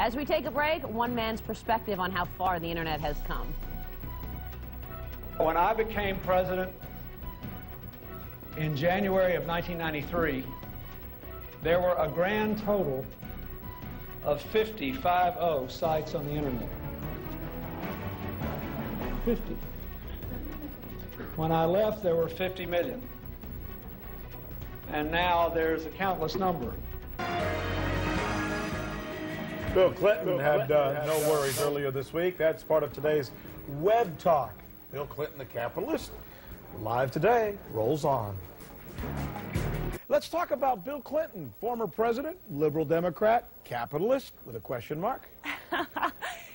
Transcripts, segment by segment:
As we take a break, one man's perspective on how far the internet has come. When I became president in January of 1993, there were a grand total of 50 sites on the internet. 50. When I left, there were 50 million. And now there's a countless number. Bill Clinton had no worries earlier this week. That's part of today's Web Talk. Bill Clinton, the capitalist, live today, rolls on. Let's talk about Bill Clinton, former president, liberal Democrat, capitalist, with a question mark.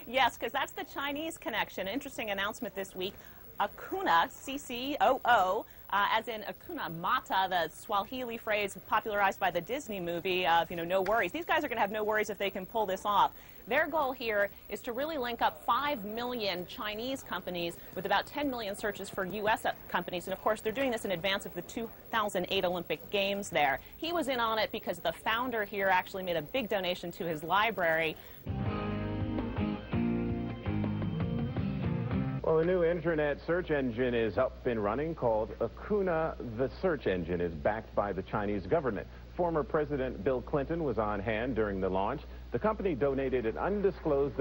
Yes, because that's the Chinese connection. Interesting announcement this week. Accoona, C-C-O-O, as in Accoona Mata, the Swahili phrase popularized by the Disney movie of, no worries. These guys are going to have no worries if they can pull this off. Their goal here is to really link up 5 million Chinese companies with about 10 million searches for U.S. companies. And, of course, they're doing this in advance of the 2008 Olympic Games there. He was in on it because the founder here actually made a big donation to his library. Well, a new internet search engine is up and running called Accoona. The search engine is backed by the Chinese government. Former President Bill Clinton was on hand during the launch. The company donated an undisclosed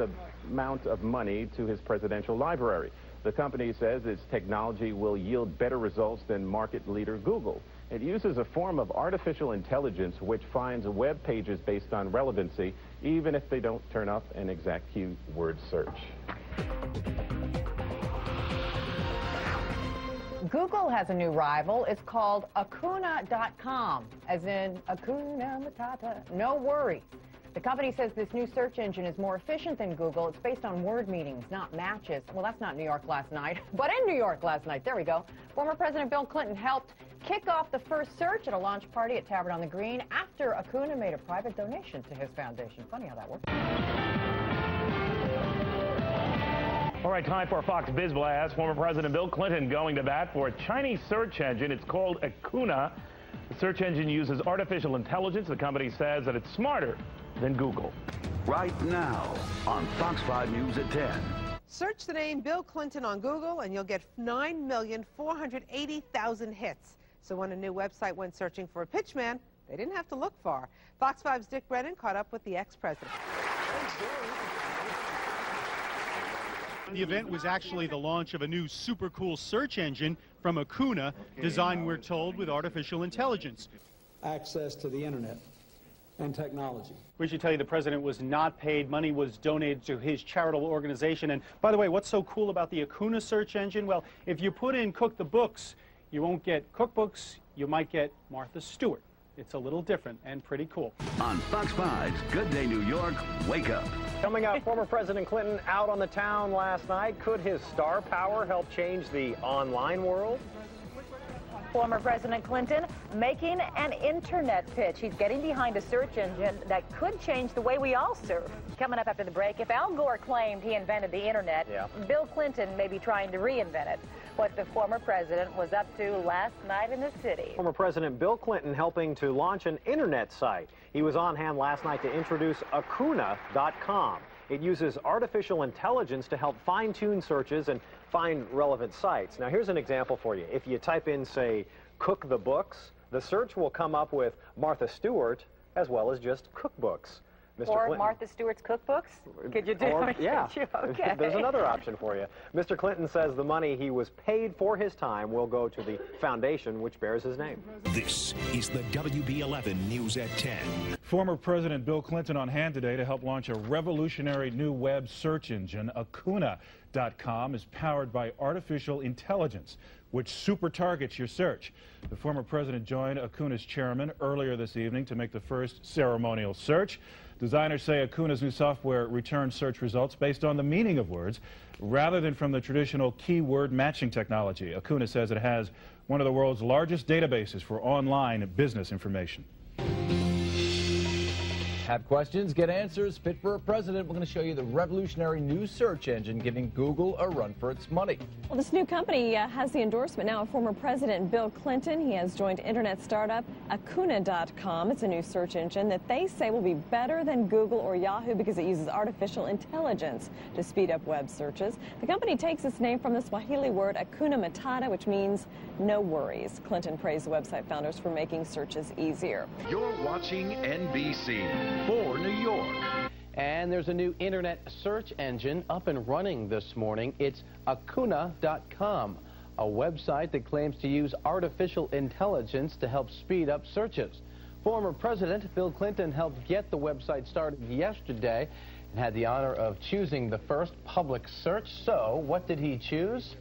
amount of money to his presidential library. The company says its technology will yield better results than market leader Google. It uses a form of artificial intelligence which finds web pages based on relevancy, even if they don't turn up an exact keyword search. Google has a new rival. It's called Accoona.com, as in Accoona Matata, no worries. The company says this new search engine is more efficient than Google. It's based on word meanings, not matches. Well, that's not New York last night, but in New York last night. There we go. Former President Bill Clinton helped kick off the first search at a launch party at Tavern on the Green after Accoona made a private donation to his foundation. Funny how that works. All right, time for Fox Biz Blast. Former President Bill Clinton going to bat for a Chinese search engine. It's called Accoona. The search engine uses artificial intelligence. The company says that it's smarter than Google. Right now on Fox 5 News at 10. Search the name Bill Clinton on Google and you'll get 9,480,000 hits. So when a new website went searching for a pitchman, they didn't have to look far. Fox 5's Dick Brennan caught up with the ex-president. The event was actually the launch of a new super cool search engine from Accoona, designed, we're told, with artificial intelligence. Access to the internet and technology. We should tell you the president was not paid. Money was donated to his charitable organization. And by the way, what's so cool about the Accoona search engine? Well, if you put in Cook the Books, you won't get cookbooks, you might get Martha Stewart. It's a little different and pretty cool. On Fox 5's Good Day New York, Wake Up. Coming up, former President Clinton out on the town last night. Could his star power help change the online world? Former President Clinton making an internet pitch. He's getting behind a search engine that could change the way we all surf. Coming up after the break, if Al Gore claimed he invented the internet, Bill Clinton may be trying to reinvent it. What the former president was up to last night in the city. Former President Bill Clinton helping to launch an internet site. He was on hand last night to introduce Accoona.com. It uses artificial intelligence to help fine-tune searches and find relevant sites. Now, here's an example for you. If you type in, say, Cook the Books, the search will come up with Martha Stewart as well as just cookbooks. Mr. Or Clinton, Martha Stewart's cookbooks? Could you do it? Yeah. Okay. There's another option for you. Mr. Clinton says the money he was paid for his time will go to the foundation which bears his name. This is the WB11 News at 10. Former President Bill Clinton on hand today to help launch a revolutionary new web search engine. Accoona.com is powered by artificial intelligence, which super targets your search. The former president joined Accoona's chairman earlier this evening to make the first ceremonial search. Designers say Accoona's new software returns search results based on the meaning of words rather than from the traditional keyword matching technology. Accoona says it has one of the world's largest databases for online business information. Have questions, get answers, fit for a president. We're going to show you the revolutionary new search engine giving Google a run for its money. Well, this new company has the endorsement now of former President Bill Clinton. He has joined internet startup Accoona.com. It's a new search engine that they say will be better than Google or Yahoo because it uses artificial intelligence to speed up web searches. The company takes its name from the Swahili word Accoona Matata, which means no worries. Clinton praised the website founders for making searches easier. You're watching NBC for New York. And there's a new internet search engine up and running this morning. It's Accoona.com, a website that claims to use artificial intelligence to help speed up searches. Former President Bill Clinton helped get the website started yesterday and had the honor of choosing the first public search. So what did he choose?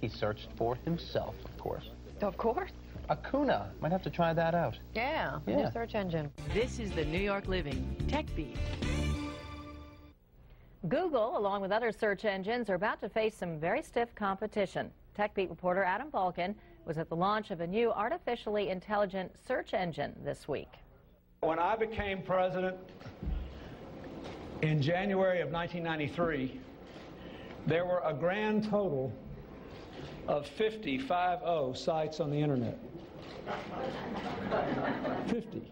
He searched for himself, of course. Of course. Accoona. Might have to try that out. Yeah, new search engine. This is the New York Living Tech Beat. Google, along with other search engines, are about to face some very stiff competition. Tech Beat reporter Adam Balkin was at the launch of a new artificially intelligent search engine this week. When I became president in January of 1993, there were a grand total of 50 sites on the internet. 50.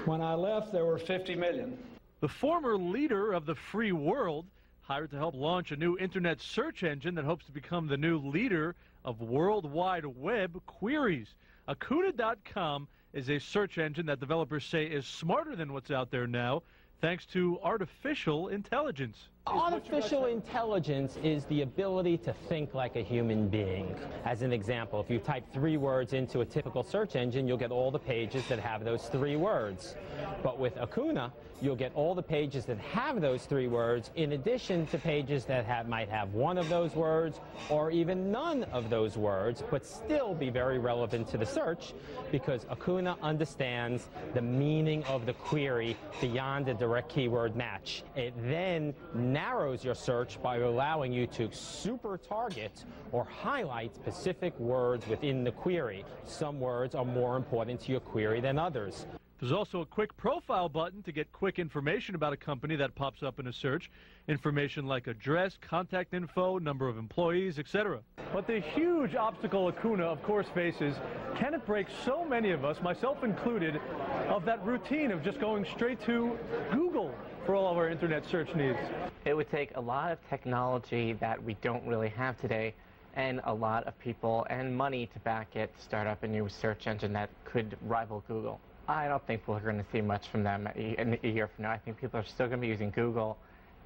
When I left, there were 50 million. The former leader of the free world hired to help launch a new internet search engine that hopes to become the new leader of World Wide Web queries. Accoona.com is a search engine that developers say is smarter than what's out there now, thanks to artificial intelligence. Artificial intelligence is the ability to think like a human being. As an example, if you type 3 words into a typical search engine, you'll get all the pages that have those 3 words. But with Accoona, you'll get all the pages that have those 3 words in addition to pages that might have 1 of those words or even none of those words, but still be very relevant to the search because Accoona understands the meaning of the query beyond a direct keyword match. It then narrows your search by allowing you to super target or highlight specific words within the query. Some words are more important to your query than others. There's also a quick profile button to get quick information about a company that pops up in a search. Information like address, contact info, number of employees, etc. But the huge obstacle Accoona, of course, faces, can it break so many of us, myself included, of that routine of just going straight to Google for all of our internet search needs? It would take a lot of technology that we don't really have today and a lot of people and money to back it to start up a new search engine that could rival Google. I don't think we're going to see much from them in a year from now. I think people are still going to be using Google,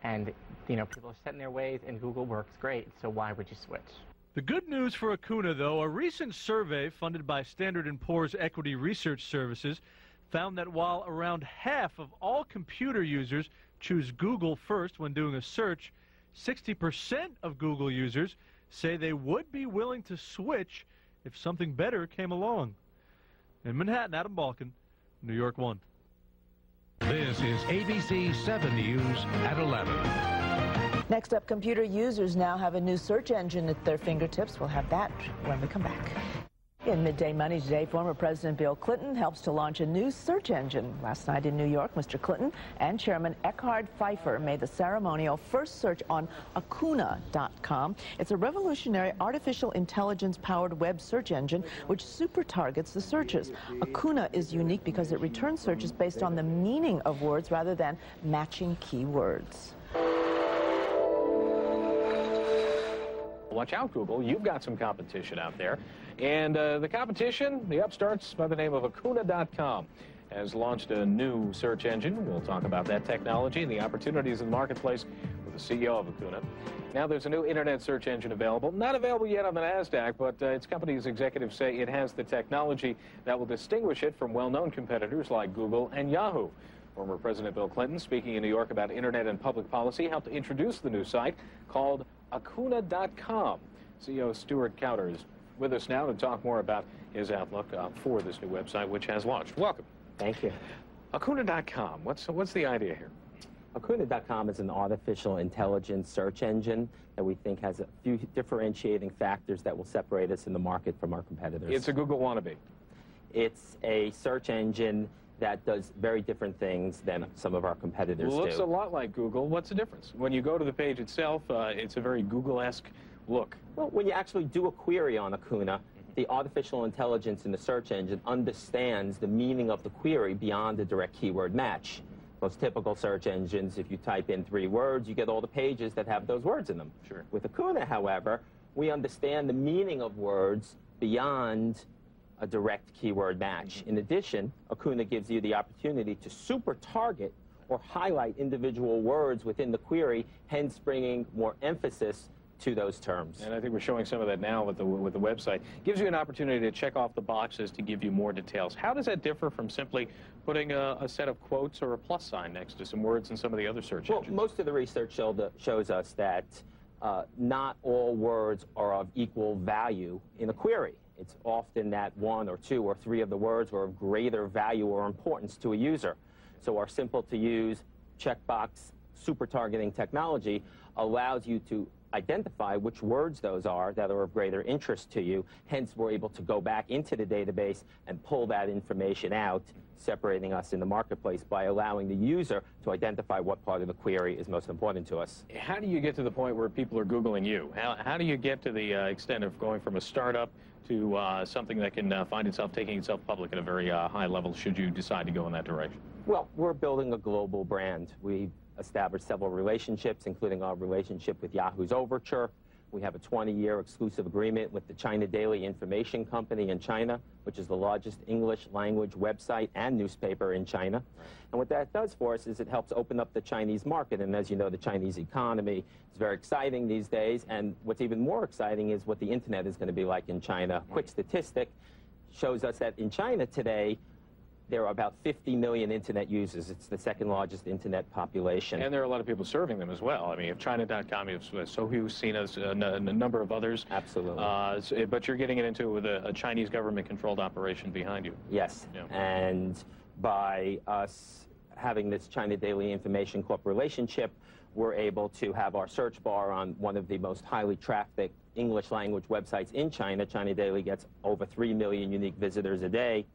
and people are set in their ways, and Google works great, so why would you switch? The good news for Accoona, though, a recent survey funded by Standard & Poor's Equity Research Services found that while around half of all computer users choose Google first when doing a search, 60% of Google users say they would be willing to switch if something better came along. In Manhattan, Adam Balkin, New York 1. This is ABC 7 News at 11. Next up, computer users now have a new search engine at their fingertips. We'll have that when we come back. In Midday Money today, former President Bill Clinton helps to launch a new search engine. Last night in New York, Mr. Clinton and Chairman Eckhard Pfeiffer made the ceremonial first search on Accoona.com. It's a revolutionary artificial intelligence-powered web search engine which super targets the searches. Accoona is unique because it returns searches based on the meaning of words rather than matching keywords. Watch out, Google. You've got some competition out there. And the competition, the upstarts by the name of Accoona.com, has launched a new search engine. We'll talk about that technology and the opportunities in the marketplace with the CEO of Accoona. Now, there's a new internet search engine available. Not available yet on the NASDAQ, but its company's executives say it has the technology that will distinguish it from well-known competitors like Google and Yahoo. Former President Bill Clinton, speaking in New York about internet and public policy, helped introduce the new site called Accoona.com. CEO Stuart Kauter is with us now to talk more about his outlook for this new website, which has launched. Welcome. Thank you. Accoona.com. What's the idea here? Accoona.com is an artificial intelligence search engine that we think has a few differentiating factors that will separate us in the market from our competitors. It's a Google wannabe. It's a search engine that does very different things than some of our competitors do. Looks a lot like Google. What's the difference? When you go to the page itself, it's a very Google-esque look. Well, when you actually do a query on Accoona, the artificial intelligence in the search engine understands the meaning of the query beyond a direct keyword match. Most typical search engines, if you type in 3 words, you get all the pages that have those words in them. Sure. With Accoona, however, we understand the meaning of words beyond a direct keyword match. In addition, Accoona gives you the opportunity to super target or highlight individual words within the query, hence bringing more emphasis to those terms. And I think we're showing some of that now with the website. Gives you an opportunity to check off the boxes to give you more details. How does that differ from simply putting a set of quotes or a plus sign next to some words in some of the other search engines? Well, most of the research shows us that not all words are of equal value in a query. It's often that 1 or 2 or 3 of the words are of greater value or importance to a user. So our simple-to-use checkbox super targeting technology allows you to identify which words those are that are of greater interest to you. Hence, we're able to go back into the database and pull that information out, separating us in the marketplace by allowing the user to identify what part of the query is most important to us. How do you get to the point where people are Googling you? How do you get to the extent of going from a startup to something that can find itself taking itself public at a very high level should you decide to go in that direction? Well, we're building a global brand. We've established several relationships, including our relationship with Yahoo's Overture. We have a 20-year exclusive agreement with the China Daily Information Company in China, which is the largest English language website and newspaper in China. And what that does for us is it helps open up the Chinese market. And as you know, the Chinese economy is very exciting these days. And what's even more exciting is what the internet is going to be like in China. Quick statistic shows us that in China today, there are about 50 million internet users. It's the 2nd largest internet population. And there are a lot of people serving them as well. I mean, if China.com, you have Sohu, Sina's, a number of others. Absolutely. But you're getting it into with a Chinese government-controlled operation behind you. Yes. Yeah. And by us having this China Daily Information Corp relationship, we're able to have our search bar on one of the most highly trafficked English language websites in China. China Daily gets over 3 million unique visitors a day.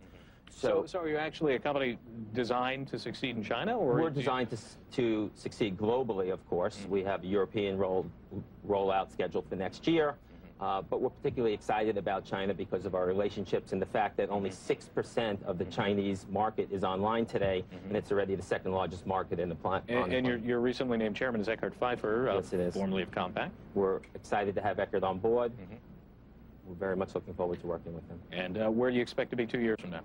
So are you actually a company designed to succeed in China? Or we're designed to succeed globally, of course. We have a European rollout scheduled for next year. But we're particularly excited about China because of our relationships and the fact that only 6% of the Chinese market is online today, and it's already the 2nd largest market in the planet. And your recently named chairman is Eckhard Pfeiffer, yes, it is. Formerly of Compaq. We're excited to have Eckhard on board. We're very much looking forward to working with him. And where do you expect to be 2 years from now?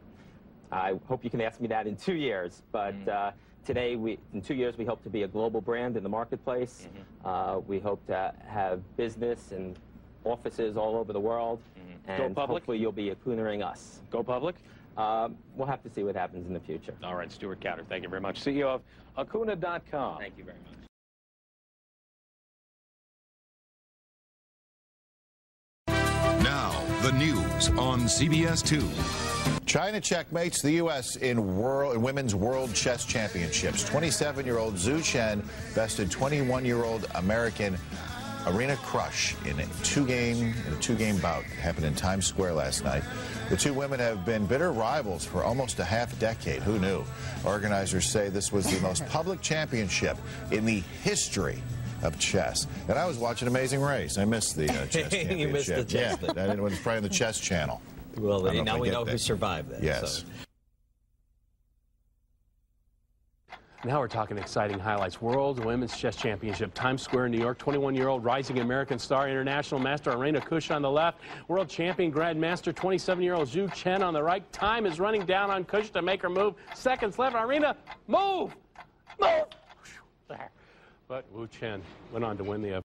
I hope you can ask me that in 2 years, but today, in 2 years, we hope to be a global brand in the marketplace. We hope to have business and offices all over the world, and hopefully you'll be Accoonaing us. Go public? We'll have to see what happens in the future. All right, Stuart Cowder, thank you very much. CEO of Accoona.com. Thank you very much. Now, the news on CBS 2. China checkmates the U.S. in Women's World Chess Championships. 27-year-old Zhu Chen bested 21-year-old American Arena Crush in a two-game bout. It happened in Times Square last night. The two women have been bitter rivals for almost a half-decade. Who knew? Organizers say this was the most public championship in the history of chess. And I was watching Amazing Race. I missed the chess championship. You missed the chess. Yeah, I didn't want to play on the Chess Channel. Well, now we know who survived that. Yes. So. Now we're talking exciting highlights. World Women's Chess Championship, Times Square, New York. 21-year-old rising American star, international master Arena Kush on the left. World champion grandmaster, 27-year-old Zhu Chen on the right. Time is running down on Kush to make her move. Seconds left. Arena, move! Move! There. But Wu Chen went on to win the